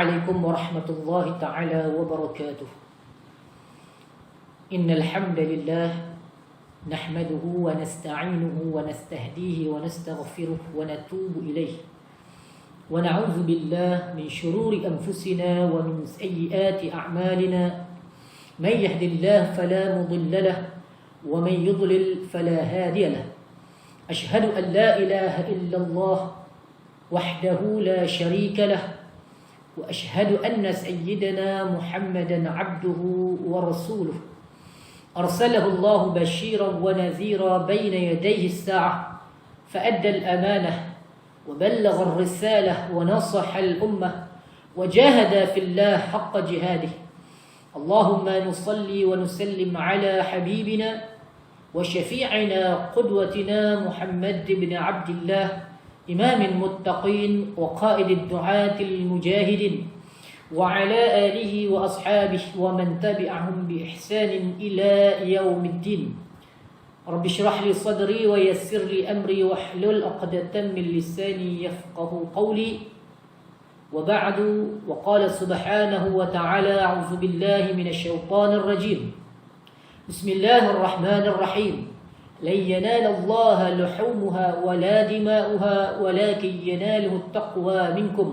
عليكم ورحمة الله تعالى وبركاته. إن الحمد لله نحمده ونستعينه ونستهديه ونستغفره ونتوب إليه ونعوذ بالله من شرور أنفسنا ومن سيئات أعمالنا. من يهد الله فلا مضل له ومن يضلل فلا هادي له. أشهد أن لا إله إلا الله وحده لا شريك له وأشهد أن سيدنا محمدا عبده ورسوله أرسله الله بشيرا ونذيرا بين يديه الساعة فأدى الأمانة وبلغ الرسالة ونصح الأمة وجاهد في الله حق جهاده. اللهم نصلي ونسلم على حبيبنا وشفيعنا قدوتنا محمد بن عبد الله إمام المتقين وقائد الدعاة المجاهدين وعلى آله وأصحابه ومن تبعهم بإحسان إلى يوم الدين. رب اشرح لي صدري ويسر لي أمري واحلل عقدة من لساني يفقه قولي. وبعد، وقال سبحانه وتعالى: أعوذ بالله من الشيطان الرجيم. بسم الله الرحمن الرحيم. لن ينال الله لحومها ولا دماؤها ولكن يناله التقوى منكم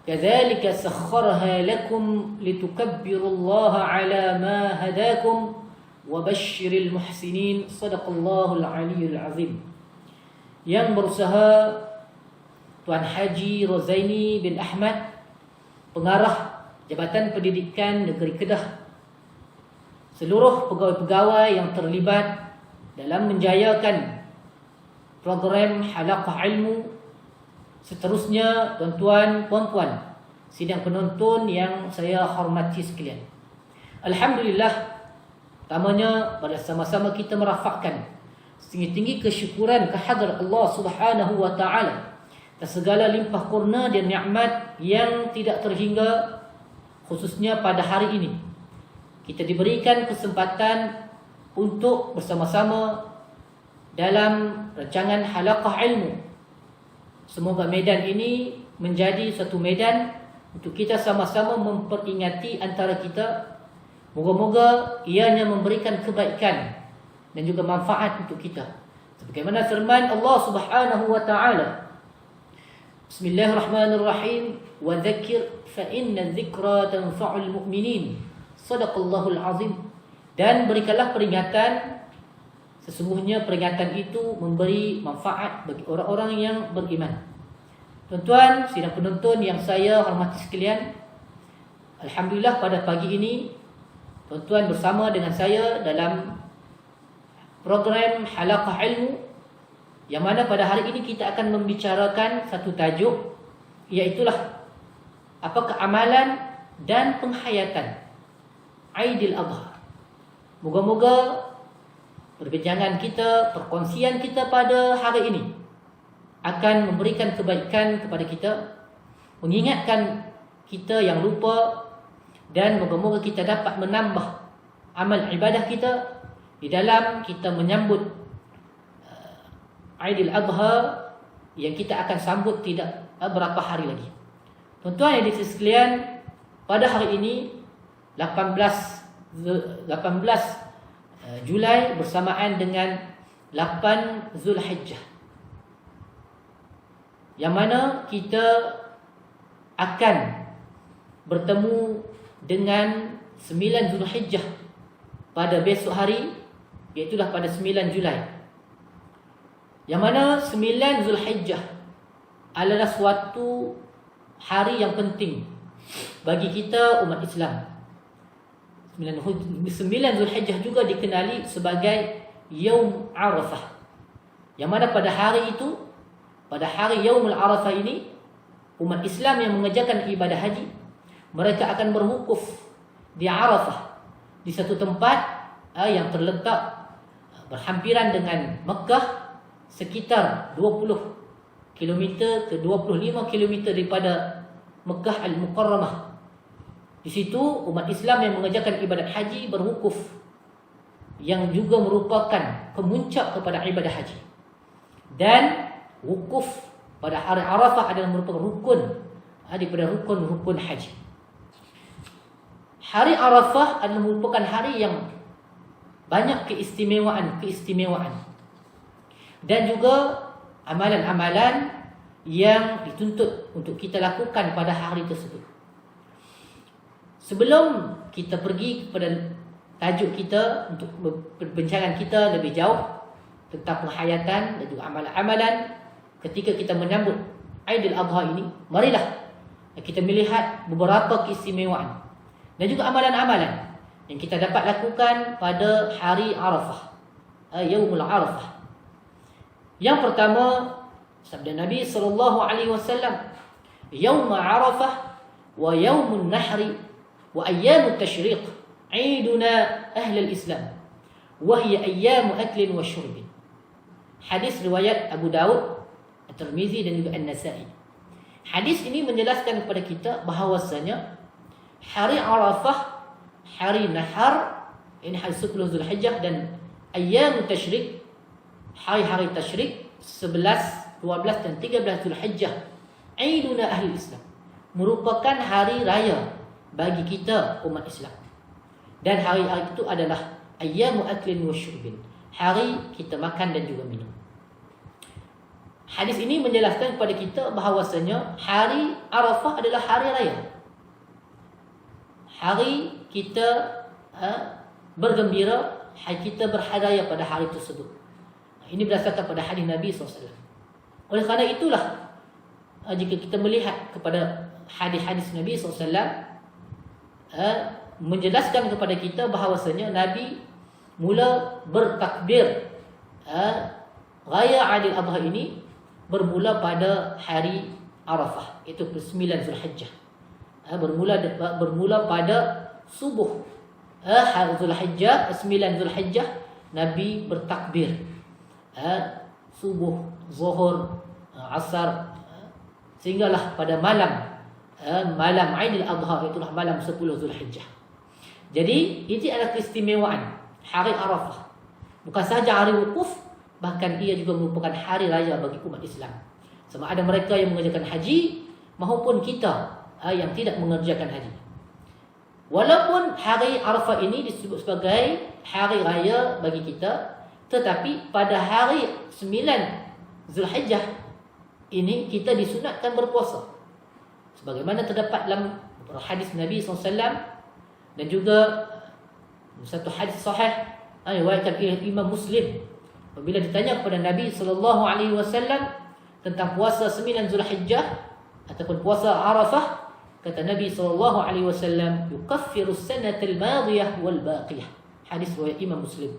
كذلك سخرها لكم لتكبروا الله على ما هداكم وبشر المحسنين. صدق الله العلي العظيم. Yang berusaha Tuan Haji Rozaini bin Ahmad, Pengarah Jabatan Pendidikan Negeri Kedah, seluruh pegawai-pegawai yang terlibat dalam menjayakan program Halaqah Ilmu, seterusnya tuan-tuan, puan-puan, sidang penonton yang saya hormati sekalian. Alhamdulillah, pertamanya pada sama-sama kita merafakkan setinggi-tinggi kesyukuran kehadrat Allah Subhanahu wa taala atas segala limpah kurnia dan nikmat yang tidak terhingga, khususnya pada hari ini kita diberikan kesempatan untuk bersama-sama dalam rancangan Halaqah Ilmu. Semoga medan ini menjadi satu medan untuk kita sama-sama memperingati antara kita. Moga-moga ianya memberikan kebaikan dan juga manfaat untuk kita. Sebagaimana firman Allah Subhanahu wa taala, Bismillahirrahmanirrahim, wa dzakir fa inna dzikra tanfa'ul mu'minin. Shadaqallahul azim. Dan berikanlah peringatan, sesungguhnya peringatan itu memberi manfaat bagi orang-orang yang beriman. Tuan-tuan, sidang penonton yang saya hormati sekalian, alhamdulillah pada pagi ini tuan-tuan bersama dengan saya dalam program Halaqah Ilmu, yang mana pada hari ini kita akan membicarakan satu tajuk, iaitulah apakah amalan dan penghayatan Aidil Adha. Moga-moga perbincangan kita, perkongsian kita pada hari ini akan memberikan kebaikan kepada kita, mengingatkan kita yang lupa, dan moga-moga kita dapat menambah amal ibadah kita di dalam kita menyambut Aidil Adha yang kita akan sambut tidak berapa hari lagi. Tuan-tuan yang dikasihi sekalian, pada hari ini 18 Julai bersamaan dengan 8 Zulhijjah, yang mana kita akan bertemu dengan 9 Zulhijjah pada besok hari, iaitulah pada 9 Julai. Yang mana 9 Zulhijjah adalah suatu hari yang penting bagi kita umat Islam. 9 Zulhijjah juga dikenali sebagai Yaum Arafah, yang mana pada hari itu, pada hari Yaumul Arafah ini, umat Islam yang mengerjakan ibadah haji, mereka akan berwukuf di Arafah, di satu tempat yang terletak berhampiran dengan Mekah, sekitar 20 km ke 25 km daripada Mekah Al-Mukarramah. Di situ umat Islam yang mengerjakan ibadat haji berwukuf, yang juga merupakan kemuncak kepada ibadah haji. Dan wukuf pada hari Arafah adalah merupakan rukun daripada rukun-rukun haji. Hari Arafah adalah merupakan hari yang banyak keistimewaan dan juga amalan-amalan yang dituntut untuk kita lakukan pada hari tersebut. Sebelum kita pergi kepada tajuk kita untuk perbincangan kita lebih jauh tentang penghayatan dan juga amalan-amalan ketika kita menyambut Aidil Adha ini, marilah kita melihat beberapa keistimewaan dan juga amalan-amalan yang kita dapat lakukan pada hari Arafah, Yaumul Arafah. Yang pertama, sabda Nabi SAW, Yaum Arafah wa Yaumun Nahri wa Ayyamut Tashriq Aiduna Ahlul Islam wa hiya ayyamu aklin wa syurbin. Hadis riwayat Abu Daud, At-Tirmizi dan juga An-Nasa'i. Hadis ini menjelaskan kepada kita bahawasanya hari Arafah, hari Nahar, ini hari 10 Zulhijjah, dan Ayyamut Tashriq, hari-hari Tashriq 11, 12 dan 13 Zulhijjah, Aiduna Ahli Islam, merupakan hari raya bagi kita umat Islam. Dan hari-hari itu adalah ayyamu aklin wa syurbin, hari kita makan dan juga minum. Hadis ini menjelaskan kepada kita bahawasanya hari Arafah adalah hari raya, hari kita bergembira, hari kita berhadaya pada hari tersebut. Ini berdasarkan pada hadis Nabi SAW. Oleh kerana itulah, jika kita melihat kepada hadis-hadis Nabi SAW, menjelaskan kepada kita bahawasanya Nabi mula bertakbir Raya Aidil Adha ini bermula pada hari Arafah, iaitu 9 Zulhijjah. Bermula pada subuh hari Zulhijjah, 9 Zulhijjah, Nabi bertakbir subuh, zuhur, asar, sehinggalah pada malam Aidil Adha, itulah malam 10 Zulhijjah. Jadi itu adalah keistimewaan hari Arafah. Bukan sahaja hari wukuf, bahkan ia juga merupakan hari raya bagi umat Islam, sama ada mereka yang mengerjakan haji maupun kita yang tidak mengerjakan haji. Walaupun hari Arafah ini disebut sebagai hari raya bagi kita, tetapi pada hari 9 Zulhijjah ini kita disunatkan berpuasa, sebagaimana terdapat dalam hadis Nabi SAW dan juga satu hadis sahih riwayatkan oleh Imam Muslim. Apabila ditanya kepada Nabi SAW tentang puasa 9 Zulhijjah ataupun puasa Arafah, kata Nabi SAW, yukaffiru as-sanatal madiyah wal baqiyah. Hadis riwayat Imam Muslim.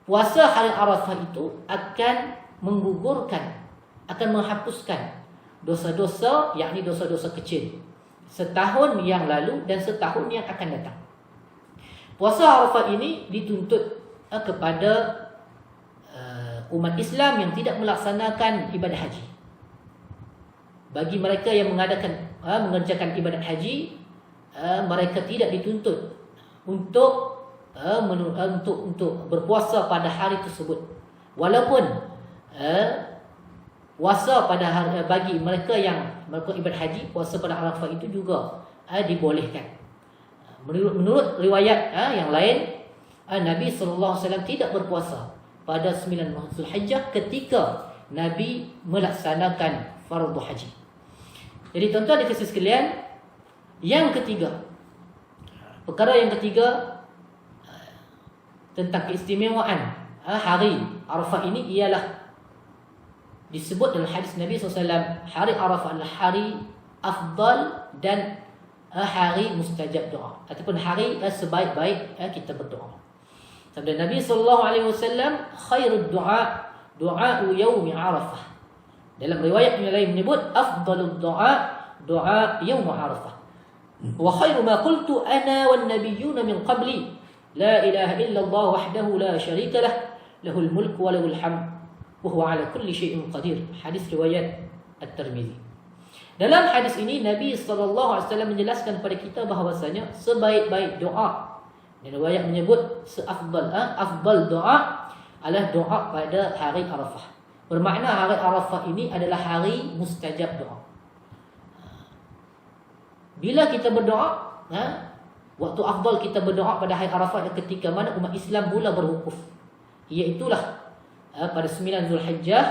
Puasa hari Arafah itu akan menggugurkan, akan menghapuskan dosa-dosa, yakni dosa-dosa kecil setahun yang lalu dan setahun yang akan datang. Puasa Arafah ini dituntut kepada umat Islam yang tidak melaksanakan ibadah haji. Bagi mereka yang mengerjakan ibadah haji, mereka tidak dituntut untuk berpuasa pada hari tersebut. Walaupun puasa pada hari, bagi mereka yang melakukan ibadah haji, puasa pada Arafah itu juga dibolehkan. Menurut riwayat yang lain, Nabi SAW tidak berpuasa pada 9 Zulhijjah ketika Nabi melaksanakan fardu haji. Jadi tuan-tuan dan puan sekalian, yang ketiga, perkara yang ketiga tentang keistimewaan hari Arafah ini ialah disebut dalam hadis Nabi SAW, hari Arafah adalah hari afdal dan hari mustajab doa, ataupun hari sebaik-baik kita berdoa. Sabda Nabi SAW, khairud doa doa yaumi Arafah. Dalam riwayat yang lain menyebut afdalud doa doa yaumi Arafah. Wa khairu ma qultu ana wan nabiyyuna min qabli, la ilaha illallah wahdahu la syarika lah, lahul mulku wa lahul hamd wa huwa ala kulli syai'in qadir. Hadis riwayat At-Tirmizi. Dalam hadis ini Nabi SAW menjelaskan kepada kita bahawasanya sebaik-baik doa, dan riwayat menyebut afdal doa adalah doa pada hari Arafah. Bermakna hari Arafah ini adalah hari mustajab doa. Bila kita berdoa, waktu afdal kita berdoa pada hari Arafah adalah ketika mana umat Islam mula berwukuf. Iaitulah pada 9 Zulhijjah,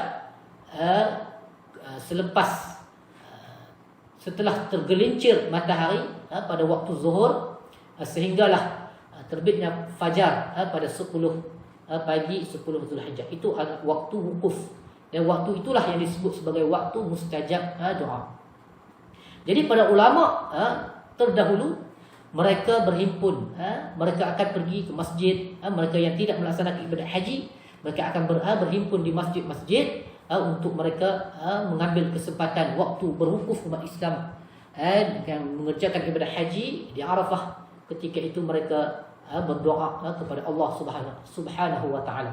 setelah tergelincir matahari pada waktu zuhur, sehinggalah terbitnya fajar pada 10 pagi 10 Zulhijjah. Itu adalah waktu wukuf, dan waktu itulah yang disebut sebagai waktu mustajab doa. Jadi para ulama terdahulu mereka berhimpun, mereka akan pergi ke masjid. Mereka yang tidak melaksanakan ibadat haji, mereka akan berhimpun di masjid-masjid untuk mereka mengambil kesempatan waktu berwukuf umat Islam yang mengerjakan ibadat haji di Arafah. Ketika itu mereka berdoa kepada Allah Subhanahu wa taala.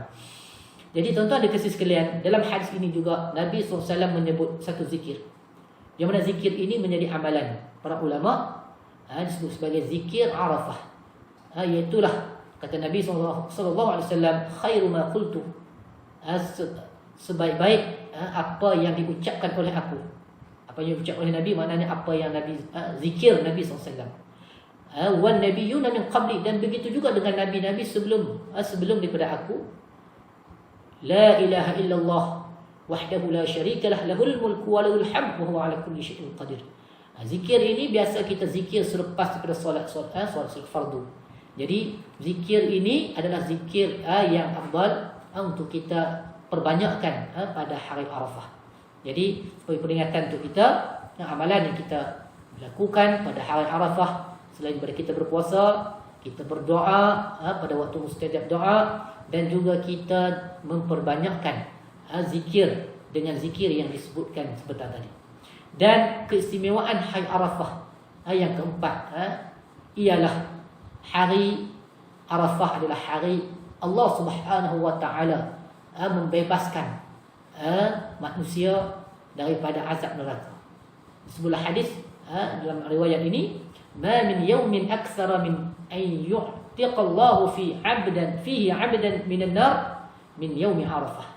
Jadi tuan-tuan dikasih sekalian, dalam hadis ini juga Nabi SAW menyebut satu zikir, yang mana zikir ini menjadi amalan para ulama, disebut sebagai zikir Arafah. Iaitulah kata Nabi SAW, khairu ma qultu, sebaik-baik apa yang diucapkan oleh aku. Apa yang diucapkan oleh Nabi maknanya apa yang Nabi zikir Nabi SAW. Wan nabiyyuna min qabli, dan begitu juga dengan nabi-nabi sebelum daripada aku. La ilaha illallah wahdahu la syarikalah, lahul mulku wa lahul hamd wa huwa ala kulli syai'in qadir. Zikir ini biasa kita zikir selepas daripada solat fardu. Jadi zikir ini adalah zikir yang afdal untuk kita perbanyakkan pada hari Arafah. Jadi sebagai peringatan untuk kita, amalan yang kita lakukan pada hari Arafah, selain daripada kita berpuasa, kita berdoa pada waktu mustajab doa, dan juga kita memperbanyakkan zikir dengan zikir yang disebutkan sebentar tadi. Dan keistimewaan hari Arafah yang keempat ialah hari Arafah adalah hari Allah Subhanahu wa taala membebaskan manusia daripada azab neraka. Sebuah hadis dalam riwayat ini, ma min yawmin aktsara min an yu'tiqa Allahu fihi 'abdan minan nar min yaumi Arafah.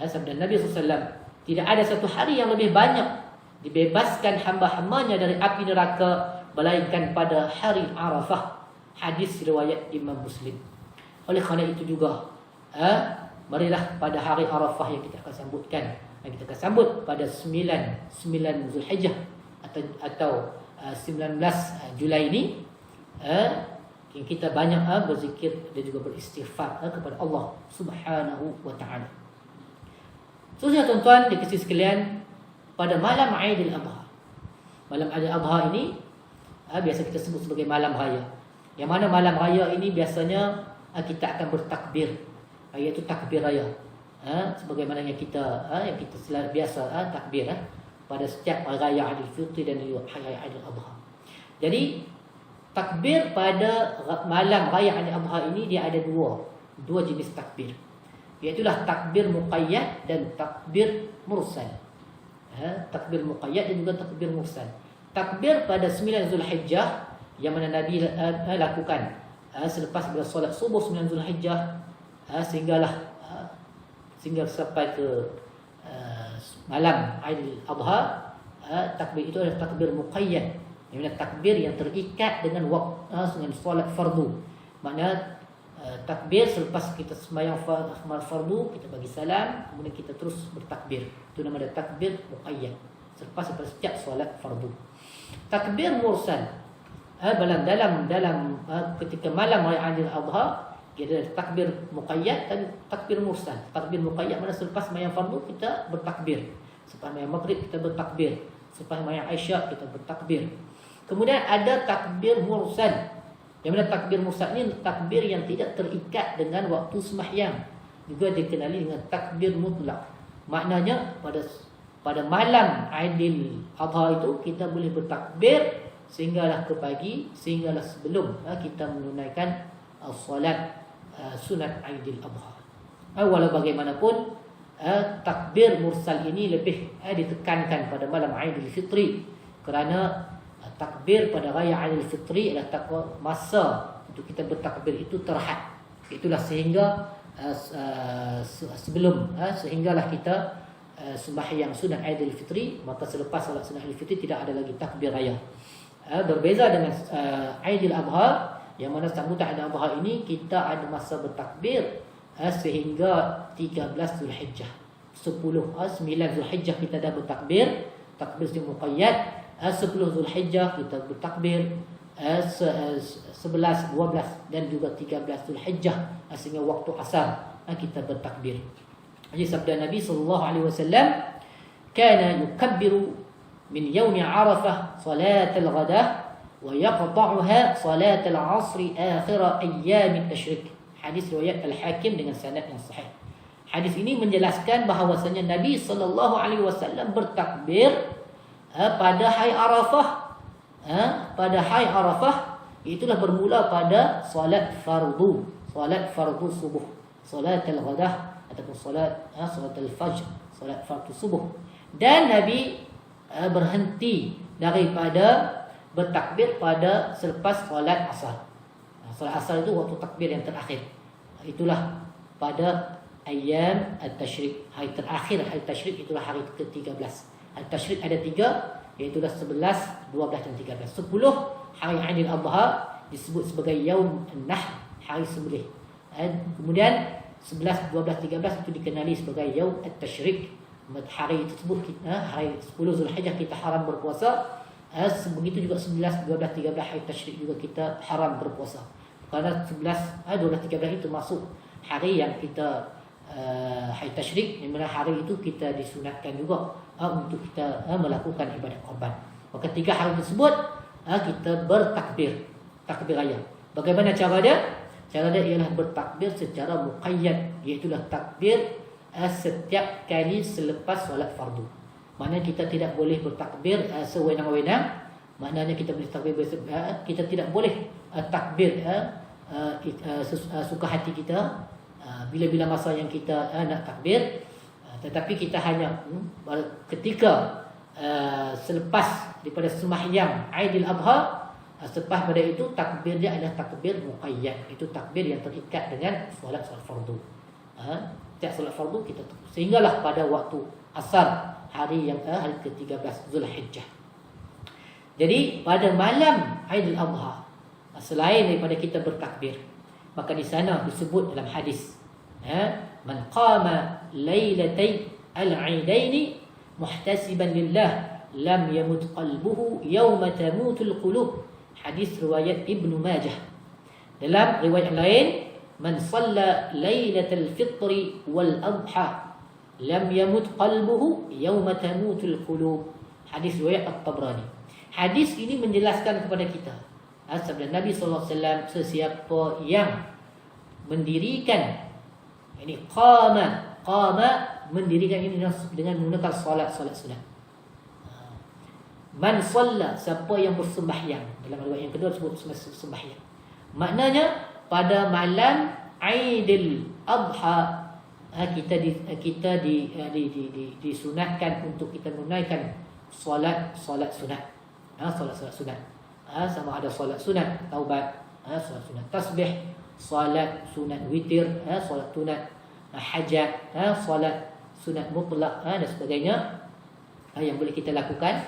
Sabda Nabi SAW, tidak ada satu hari yang lebih banyak dibebaskan hamba-hambanya dari api neraka melainkan pada hari Arafah. Hadis riwayat Imam Muslim. Oleh kerana itu juga, marilah pada hari Arafah yang kita akan sambutkan, yang kita akan sambut pada 9 Zulhijjah atau 19 Julai ini, kita banyak berzikir dan juga beristighfar kepada Allah Subhanahu wa taala. Seterusnya tuan-tuan dikasih sekalian, pada malam Aidil Adha. Malam Aidil Adha ini biasa kita sebut sebagai malam raya. Yang mana malam raya ini biasanya kita akan bertakbir, iaitu takbir raya. Sebagaimana yang kita biasa takbir pada setiap raya Aidil Fitri dan hari Aidil Adha. Jadi takbir pada malam raya Aidil Adha ini dia ada dua jenis takbir. Iaitulah takbir muqayyad dan takbir mursal. Takbir muqayyad dan juga takbir mursal. Takbir pada 9 Zulhijjah yang mana Nabi lakukan selepas bersolat subuh 9 Zulhijjah sehingga sampai ke malam Aidil Adha. Takbir itu adalah takbir muqayyad, yang mana takbir yang terikat dengan waktu dengan solat fardu. Maknanya takbir selepas kita sembahyang fardu, kita bagi salam, kemudian kita terus bertakbir. Itu nama dia takbir muqayyad, selepas setiap solat fardu. Takbir mursal dalam ketika malam raya Aidil Adha, dia ada takbir muqayyad dan takbir mursal. Takbir muqayyad mana selepas sembahyang fardu kita bertakbir, selepas sembahyang maghrib kita bertakbir, selepas sembahyang isya kita bertakbir. Kemudian ada takbir mursal, yang mana takbir mursal ini takbir yang tidak terikat dengan waktu sembahyang, juga dikenali dengan takbir mutlak. Maknanya pada malam Aidil Adha itu kita boleh bertakbir sehinggalah ke pagi, sehinggalah sebelum kita menunaikan solat sunat Aidil Adha. Walau bagaimanapun, takbir mursal ini lebih ditekankan pada malam Aidil Fitri, kerana takbir pada raya Aidil Fitri adalah masa untuk kita bertakbir itu terhad. Itulah sehingga sehinggalah kita sembahyang sunat Aidil Fitri, maka selepas solat sunat Aidil Fitri tidak ada lagi takbir raya. Berbeza dengan Aidil Adha, yang mana sambutan Aidil Adha ini kita ada masa bertakbir sehingga 13 Zulhijjah. 9 Zulhijjah kita dah bertakbir, takbir muqayyad. 10 Zulhijjah kita bertakbir, 11, 12 dan juga 13 Zulhijjah sehingga waktu asar kita bertakbir. Jadi sabda Nabi sallallahu alaihi wasallam, kana yukabbiru min yaumi Arafah salat al-ghadah wa yaqta'uha salat al-'asr akhir ayyam at-tashrik. Hadis riwayat Al-Hakim dengan sanad yang sahih. Hadis ini menjelaskan bahawasanya Nabi sallallahu alaihi wasallam bertakbir pada hari Arafah. Pada hari Arafah itulah bermula pada salat fardu subuh, salat al-ghadah ataupun salat al-fajr, salat fardu subuh. Dan Nabi berhenti daripada bertakbir pada selepas solat asar. Solat asar itu waktu takbir yang terakhir. Itulah pada ayyam at-tashrik, hari terakhir hari tashrik, itulah hari ke-13. Hari tashrik ada 3, iaitu 11, 12 dan 13. 10 hari Aidil Adha disebut sebagai yaum an-nahr, hari sembelih. Kemudian 11, 12, 13 itu dikenali sebagai yaum at-tashrik. Hari tersebut hari 10 Zulhijjah kita haram berpuasa. Begitu juga 11, 12, 13 hari tashrik juga kita haram berpuasa. Kerana 11, 12, 13 itu masuk hari yang kita hari tashrik, yang mana hari itu kita disunatkan juga untuk kita melakukan ibadat korban. Maka 3 hari tersebut kita bertakbir, takbir raya. Bagaimana cara dia? Cara dia ialah bertakbir secara muqayyad, iaitu takbir setiap kali selepas solat fardu. Maknanya kita tidak boleh bertakbir sewenang-wenang. Maknanya kita boleh takbir, kita tidak boleh takbir suka hati kita bila-bila masa yang kita nak takbir. Tetapi kita hanya ketika selepas daripada sembahyang Aidil Adha, selepas pada itu takbir dia adalah takbir muqayyad. Itu takbir yang terikat dengan solat fardu. Setiap solat fardu kita sehinggalah pada waktu asar hari yang hari ke-13 Zulhijjah. Jadi pada malam Aidil Adha, selain daripada kita bertakbir, maka di sana disebut dalam hadis, man qama lailatai al-aidaini muhtasiban lillah lam yamut qalbuhu yawma tamutul qulub. Hadis riwayat Ibnu Majah. Dalam riwayat lain, man shalla lailatul fitri wal adha lam yamut qalbuhu yawma tamutul qulub. Hadis riwayat At-Tabrani. Hadis ini menjelaskan kepada kita sabda Nabi sallallahu alaihi wasallam, sesiapa yang mendirikan, ini qama mendirikan ini dengan menggunakan solat sunat. Man shalla, siapa yang bersembahyang. Dalam riwayat yang kedua disebut sembahyang. Maknanya pada malam Aidil Adha kita disunatkan untuk kita menunaikan solat sunat. Solat sunat. Sama ada solat sunat taubat, solat sunat tasbih, solat sunat witir, solat sunat hajat, solat sunat mutlak dan sebagainya yang boleh kita lakukan.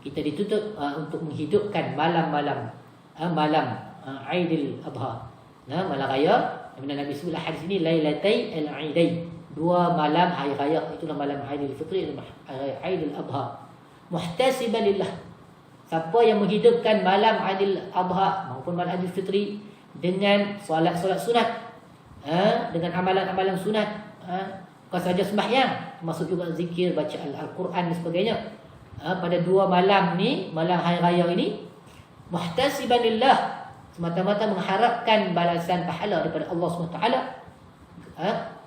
Kita dituntut untuk menghidupkan malam-malam Aidil Adha, malam raya. Yang Nabi sebut hadis ini lailatai al-aidain, 2 malam hari raya, itulah malam Aidil Fitri dan Aidil Adha. Muhtasiban lillah, siapa yang menghidupkan malam Aidil Adha maupun malam Aidil Fitri dengan solat-solat sunat, dengan amalan-amalan sunat, bukan saja sembahyang, termasuk juga zikir, baca Al-Quran dan sebagainya. Pada 2 malam ni, malam hari raya ini, muhtasiban lillah, semata-mata mengharapkan balasan pahala daripada Allah SWT.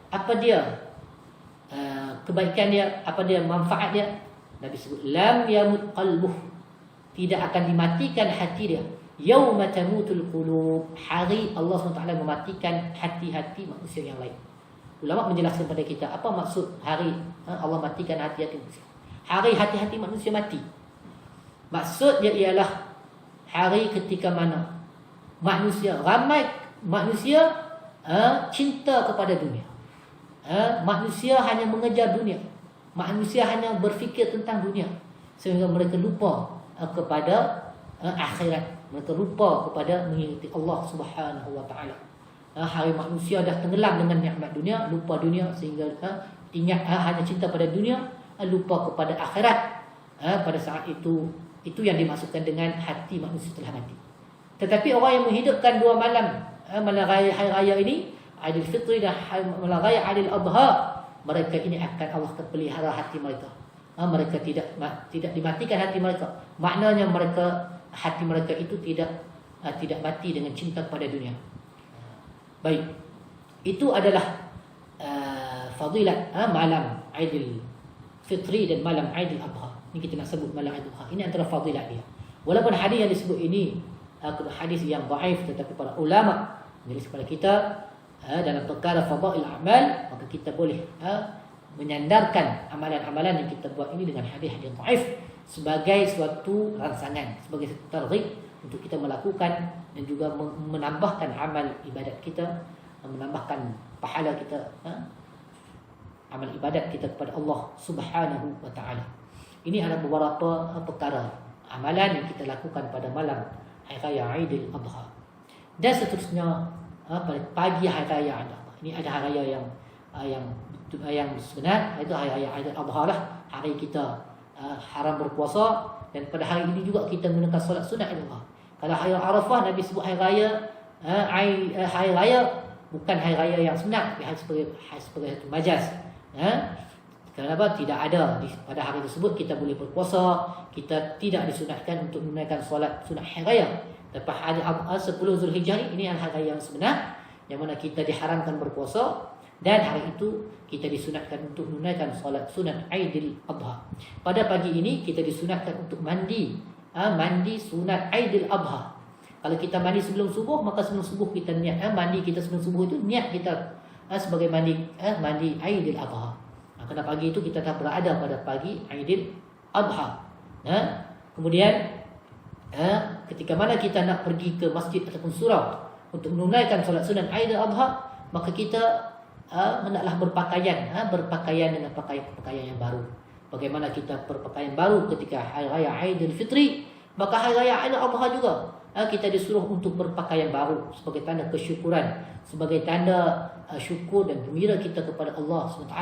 Apa dia kebaikan dia, apa dia manfaat dia? Nabi sebut lam yamut qalbuh, tidak akan dimatikan hati dia. Yauma tamutul qulub, hari Allah SWT mematikan hati-hati manusia yang lain. Ulama menjelaskan kepada kita apa maksud hari Allah matikan hati-hati manusia. Hari hati-hati manusia mati, maksudnya ialah hari ketika mana ramai manusia cinta kepada dunia. Manusia hanya mengejar dunia. Manusia hanya berfikir tentang dunia, sehingga mereka lupa kepada akhirat. Mereka lupa kepada mengikuti Allah Subhanahu wa taala. Hari manusia dah tenggelam dengan nikmat dunia, lupa dunia sehingga ingat hanya cinta pada dunia, lupa kepada akhirat. Pada saat itu yang dimaksudkan dengan hati manusia telah mati. Tetapi orang yang menghidupkan 2 malam hari raya ini, Aidilfitri dan malam raya Aidil Adha, mereka ini akan Allah pelihara hati mereka. Mereka tidak dimatikan hati mereka. Maknanya hati mereka itu tidak mati dengan cinta kepada dunia. Baik, itu adalah fadilat malam Aidil Fitri dan malam Aidil Adha. Ini kita nak sebut malam Aidil Adha. Ini antara fadilat dia. Walaupun hadis yang disebut ini hadis yang dhaif, tetapi para ulama menulis kepada kita dalam perkara fadail amal, maka kita boleh menyandarkan amalan-amalan yang kita buat ini dengan hadis-hadis dhaif sebagai suatu rangsangan, sebagai satu targhib untuk kita melakukan dan juga menambahkan amal ibadat kita, menambahkan pahala kita, amal ibadat kita kepada Allah Subhanahu wa taala. Ini adalah beberapa perkara amalan yang kita lakukan pada malam hari raya Aidil Adha. Dan seterusnya pada pagi hari raya Aidil Adha. Ini ada hari raya yang sebenar, itu hari raya Aidil Adha lah, hari kita haram berpuasa, dan pada hari ini juga kita menggunakan solat sunat Aidil Adha. Kalau hari Arafah Nabi sebut hari raya bukan hari raya yang sebenar, tapi sebagai satu majaz. Kenapa? Tidak ada pada hari tersebut kita boleh berpuasa, kita tidak disunatkan untuk menunaikan solat sunat hari raya. Tapi hari 10 Zulhijjah ini adalah hari raya yang sebenar, yang mana kita diharamkan berpuasa, dan hari itu kita disunatkan untuk menunaikan solat sunat Aidil Adha. Pada pagi ini kita disunatkan untuk mandi sunat Aidil Adha. Kalau kita mandi sebelum subuh, maka sebelum subuh kita niat mandi kita sebelum subuh itu niat kita sebagai mandi Aidil Adha. Kerana pagi itu kita dah berada pada pagi Aidil Adha. Kemudian ketika mana kita nak pergi ke masjid ataupun surau untuk menunaikan solat sunat Aidil Adha, maka kita hendaklah berpakaian dengan pakaian yang baru. Bagaimana kita berpakaian baru ketika hari raya Aidil Fitri, maka hari raya Aidil Adha juga kita disuruh untuk berpakaian baru sebagai tanda kesyukuran, sebagai tanda syukur dan gembira kita kepada Allah SWT.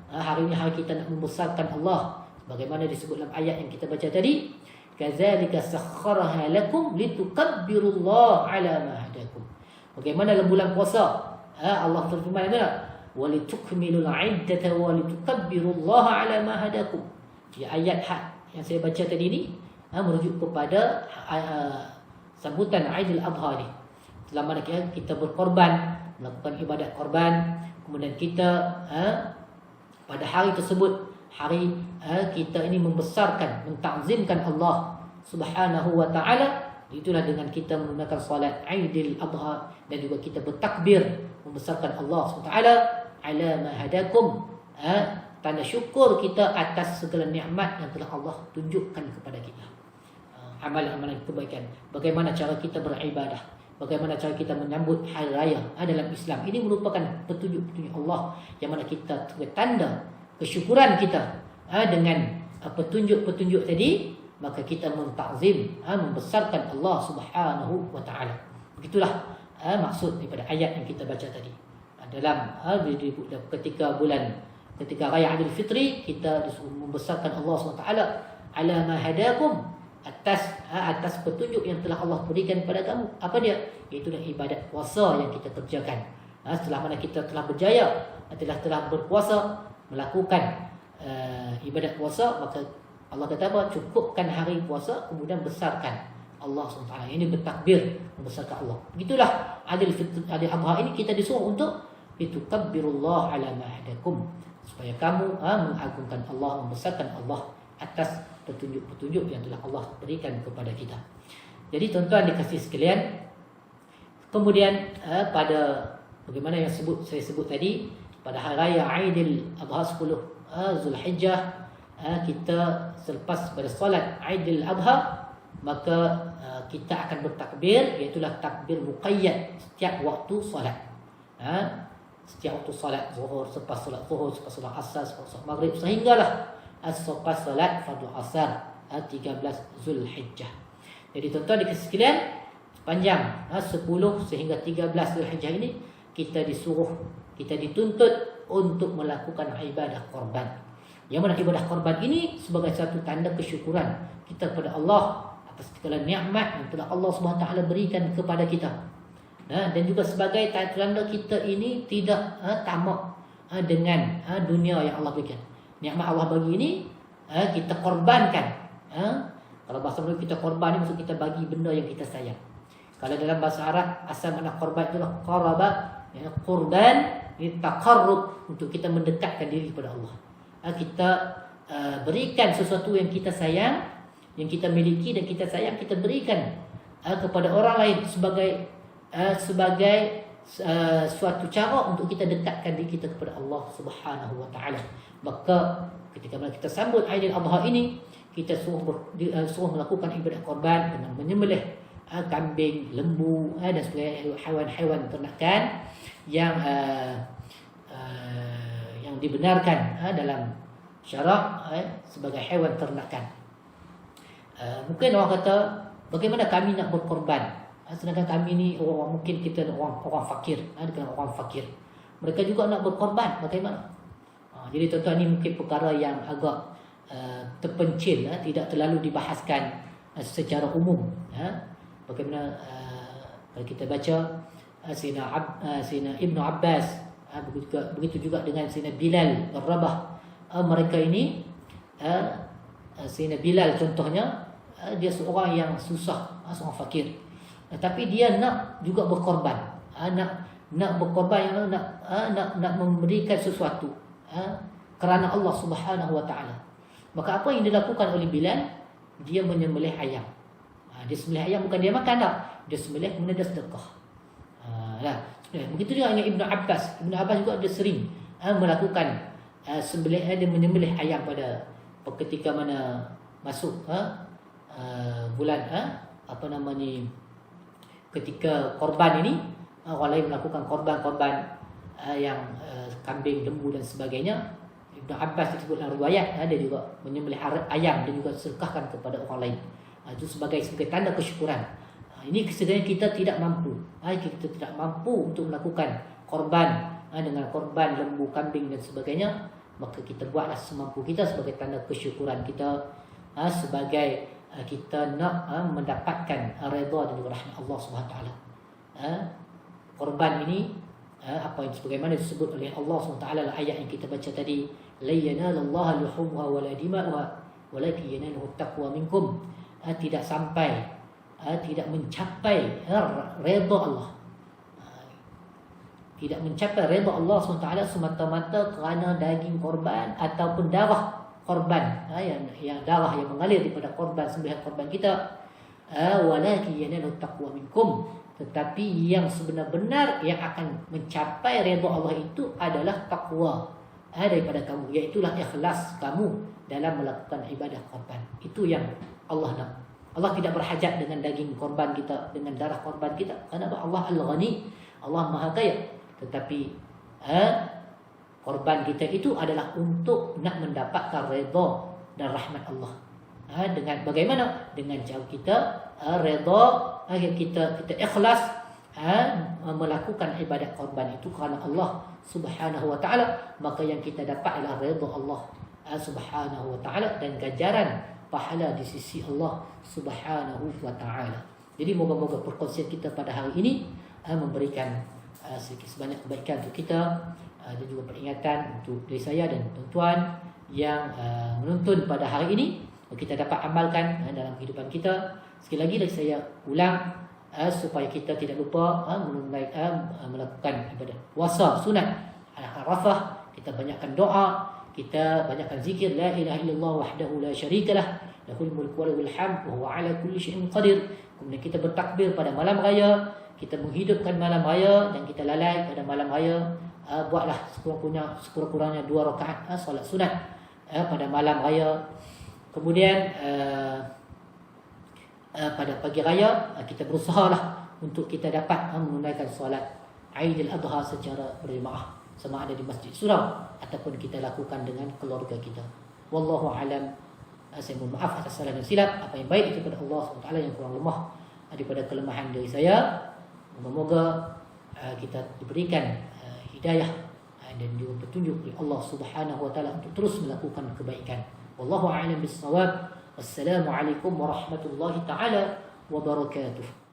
Hari ini hari kita nak membesarkan Allah, sebagaimana disebut dalam ayat yang kita baca tadi, kadzalika sakhkharaha lakum litukabbirullaha ala ma hadakum. Bagaimana dalam bulan puasa Allah berfirman walitukmilul iddata walitukabbirullaha ala ma hadakum. Ayat yang saya baca tadi ni merujuk kepada sambutan Aidil Adha ni. Selama kita berkorban, melakukan ibadat korban, kemudian kita pada hari tersebut, hari kita ini membesarkan, mentakzimkan Allah Subhanahu wa taala, itulah dengan kita menggunakan solat Aidil Adha, dan juga kita bertakbir membesarkan Allah SWT ala ma hadakum, tanda syukur kita atas segala nikmat yang telah Allah tunjukkan kepada kita. Amalan-amalan kebaikan, bagaimana cara kita beribadah, bagaimana cara kita menyambut hari raya dalam Islam. Ini merupakan petunjuk-petunjuk Allah yang mana kita sebagai tanda kesyukuran kita dengan petunjuk-petunjuk tadi, maka kita mentakzim, membesarkan Allah Subhanahu wa taala. Begitulah maksud daripada ayat yang kita baca tadi. Dalam ketika raya Aidil Fitri, kita disuruh membesarkan Allah SWT ala ma hadakum, atas petunjuk yang telah Allah berikan kepada kamu. Apa dia? Iaitu ibadat puasa yang kita kerjakan. Setelah mana kita telah berjaya, telah berpuasa, melakukan ibadat puasa, maka Allah kata apa? Cukupkan hari puasa, kemudian besarkan Allah SWT. Ini bertakbir, membesarkan Allah. Begitulah Aidil Adha ini kita disuruh untuk litukabbirullah ala ma hadakum, supaya kamu mengagungkan Allah, membesarkan Allah atas petunjuk-petunjuk yang telah Allah berikan kepada kita. Jadi tuan-tuan dikasih sekalian, kemudian pada bagaimana yang saya sebut tadi, pada hari raya Aidil Adha 10 Zulhijjah, kita selepas pada solat Aidil Adha, maka kita akan bertakbir, iaitu takbir muqayyad setiap waktu solat. Setiap waktu solat zuhur, selepas solat zuhur, selepas solat asar, selepas solat maghrib, sehinggalah selepas solat fardu asar. 13 Zulhijjah. Jadi tuan-tuan di sekalian, panjang 10 sehingga 13 Zulhijjah ini kita disuruh, kita dituntut untuk melakukan ibadah korban. Yang mana ibadah korban ini sebagai satu tanda kesyukuran kita kepada Allah atas segala nikmat yang telah Allah Subhanahu Wa Taala berikan kepada kita. Dan juga sebagai tanda kita ini tidak tamak dengan dunia yang Allah berikan. Nikmat Allah bagi ini kita korbankan. Kalau bahasa Melayu kita korban ni maksud kita bagi benda yang kita sayang. Kalau dalam bahasa Arab asal makna korban itulah qaraba, qurban, ini taqarrub, untuk kita mendekatkan diri kepada Allah. Kita berikan sesuatu yang kita sayang, yang kita miliki dan kita sayang, kita berikan kepada orang lain sebagai suatu cara untuk kita dekatkan diri kita kepada Allah Subhanahu Wa Taala. Maka ketika kita sambut Aidil Adha ini, kita suruh melakukan ibadah korban dengan menyembelih kambing, lembu dan sebagainya, haiwan-haiwan ternakan yang dibenarkan dalam syarak sebagai haiwan ternakan. Mungkin orang kata, bagaimana kami nak berkorban? Sedangkan kami ni orang, mungkin kita orang fakir, dengan orang fakir. Mereka juga nak berkorban, bagaimana? Jadi tuan-tuan, ni mungkin perkara yang agak terpencil, tidak terlalu dibahaskan secara umum. Bagaimana kalau kita baca Sayyidina Ibnu Abbas, begitu juga dengan Sayyidina Bilal bin Rabah. Mereka ini Sayyidina Bilal contohnya, dia seorang yang susah, seorang fakir, tapi dia nak juga berkorban, nak berkorban, yang nak memberikan sesuatu kerana Allah Subhanahu Wa Taala. Maka apa yang dilakukan oleh Bilal? Dia menyembelih ayam. Dia sembelih ayam, bukan dia makan tak, dia sembelih kemudian dia sedekah. Begitu juga dengan Ibnu Abbas. Ibnu Abbas juga dia sering melakukan dia menyembelih ayam pada ketika mana masuk bulan ketika korban ini, orang lain melakukan korban-korban yang kambing, lembu dan sebagainya. Ibnu Abbas disebut dalam riwayat, dia juga menyembelih ayam dan juga sedekahkan kepada orang lain. Itu sebagai tanda kesyukuran. Ini sebenarnya kita tidak mampu. Kita tidak mampu untuk melakukan korban dengan korban lembu, kambing dan sebagainya. Maka kita buatlah semampu kita sebagai tanda kesyukuran kita, sebagai kita nak mendapatkan redha dan rahmat Allah Subhanahu Wa Taala. Korban ini apa yang sebagaimana disebut oleh Allah Subhanahu Wa Taala dalam ayat yang kita baca tadi, la yanalallaha luhumha wala dima'uha walakin yanaluhu taqwa minkum. Tidak sampai, tidak mencapai redha Allah, tidak mencapai redha Allah SWT semata-mata kerana daging korban ataupun darah korban, yang darah yang mengalir daripada korban, sembelihan korban kita. Walakin yanaluhu taqwa minkum, tetapi yang sebenar-benar yang akan mencapai redha Allah itu adalah takwa daripada kamu, iaitulah ikhlas kamu dalam melakukan ibadah korban. Itu yang Allah nak. Allah tidak berhajat dengan daging korban kita, dengan darah korban kita. Kenapa? Allah Al-Ghani, Allah Maha Kaya. Tetapi korban kita itu adalah untuk nak mendapatkan redha dan rahmat Allah. Dengan bagaimana? Dengan cara kita redha, kita ikhlas melakukan ibadat korban itu kerana Allah Subhanahu Wa Taala, maka yang kita dapat adalah redha Allah Subhanahu Wa Taala dan ganjaran pahala di sisi Allah Subhanahu Wa Taala. Jadi moga-moga perkongsian kita pada hari ini memberikan sedikit sebanyak kebaikan untuk kita, dan juga peringatan untuk diri saya dan tuan-tuan yang menonton pada hari ini, kita dapat amalkan dalam kehidupan kita. Sekali lagi saya ulang, supaya kita tidak lupa melakukan ibadah puasa sunat Arafah. Kita banyakkan doa, kita banyakkan zikir la ilaha illallah wahdahu la syarikalah lahul mulku wa lahul hamd wa huwa ala kulli syai'in qadir. Kemudian kita bertakbir pada malam raya, kita menghidupkan malam raya dan kita lalai pada malam raya. Buatlah sekurang-kurangnya 2 rakaat solat sunat pada malam raya. Kemudian pada pagi raya kita berusahalah untuk kita dapat menunaikan solat Aidil Adha secara berjemaah, sama ada di masjid surau ataupun kita lakukan dengan keluarga kita. Wallahu alam Saya mohon maaf atas salah dan silap. Apa yang baik itu kepada Allah SWT, yang kurang lemah daripada kelemahan dari saya. Moga-moga kita diberikan hidayah dan juga petunjuk oleh Allah Subhanahu wa taala untuk terus melakukan kebaikan. Wallahu a'lam bissawab. Wassalamualaikum warahmatullahi taala wabarakatuh.